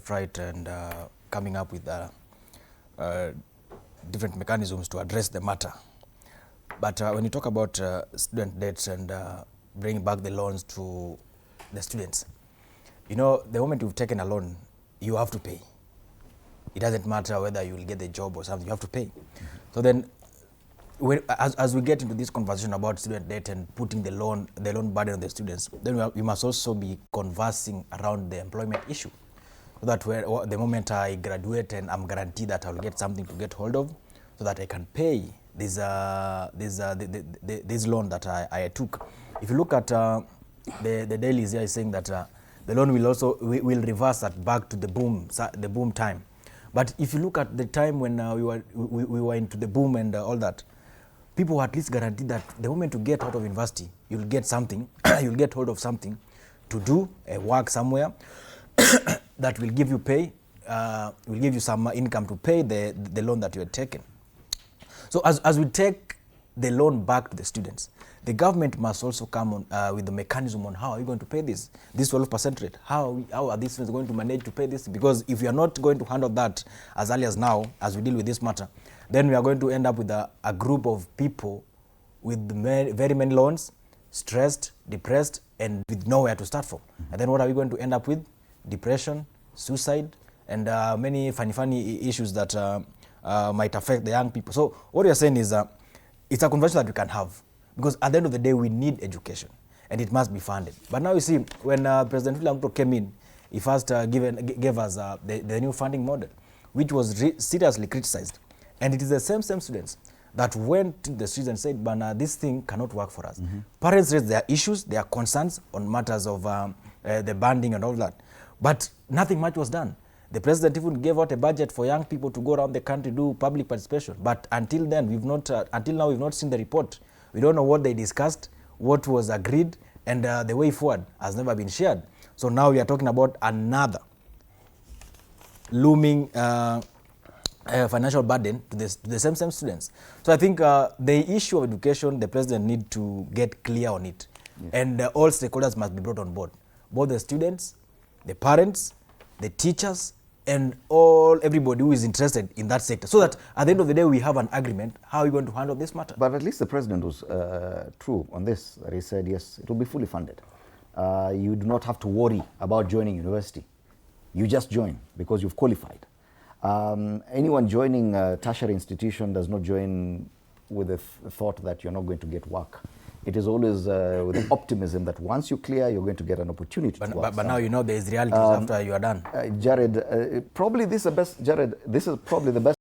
left, right, and coming up with different mechanisms to address the matter. But when you talk about student debts and bringing back the loans to the students, you know, the moment you've taken a loan, you have to pay. It doesn't matter whether you will get the job or something, you have to pay. Mm-hmm. So then, as we get into this conversation about student debt and putting the loan burden on the students, then we must also be conversing around the employment issue. So that the moment I graduate and I'm guaranteed that I'll get something to get hold of, so that I can pay this loan that I took. If you look at the dailies here, is saying that the loan will reverse that back to the boom time. But if you look at the time when we were into the boom and all that, people were at least guaranteed that the moment you get out of university, you'll get something, you'll get hold of something to do, work somewhere that will give you pay, will give you some income to pay the loan that you had taken. So as we take the loan back to the students, the government must also come on with the mechanism on how are you going to pay this 12% rate. How are these students going to manage to pay this? Because if we are not going to handle that as early as now, as we deal with this matter, then we are going to end up with a group of people with very many loans, stressed, depressed, and with nowhere to start from. Mm-hmm. And then what are we going to end up with? Depression, suicide, and many funny issues that might affect the young people. So what we are saying is it's a conversation that we can have, because at the end of the day, we need education, and it must be funded. But now you see, when President William Ruto came in, he first gave us the new funding model, which was seriously criticized. And it is the same students that went to the streets and said, but this thing cannot work for us. Mm-hmm. Parents raised their issues, their concerns on matters of the banding and all that. But nothing much was done. The president even gave out a budget for young people to go around the country do public participation. But until then, until now, we've not seen the report. We don't know what they discussed, what was agreed, and the way forward has never been shared. So now we are talking about another looming financial burden to the same students. So I think the issue of education, the president needs to get clear on it. Yes. And all stakeholders must be brought on board. Both the students, the parents, the teachers, and everybody who is interested in that sector. So that at the end of the day, we have an agreement. How are we going to handle this matter? But at least the president was true on this. He said, yes, it will be fully funded. You do not have to worry about joining university. You just join because you've qualified. Anyone joining a tertiary institution does not join with the thought that you're not going to get work. It is always with an optimism that once you clear, you're going to get an opportunity to work. But now you know there's realities after you are done. Jared, probably this is the best. Jared, this is probably the best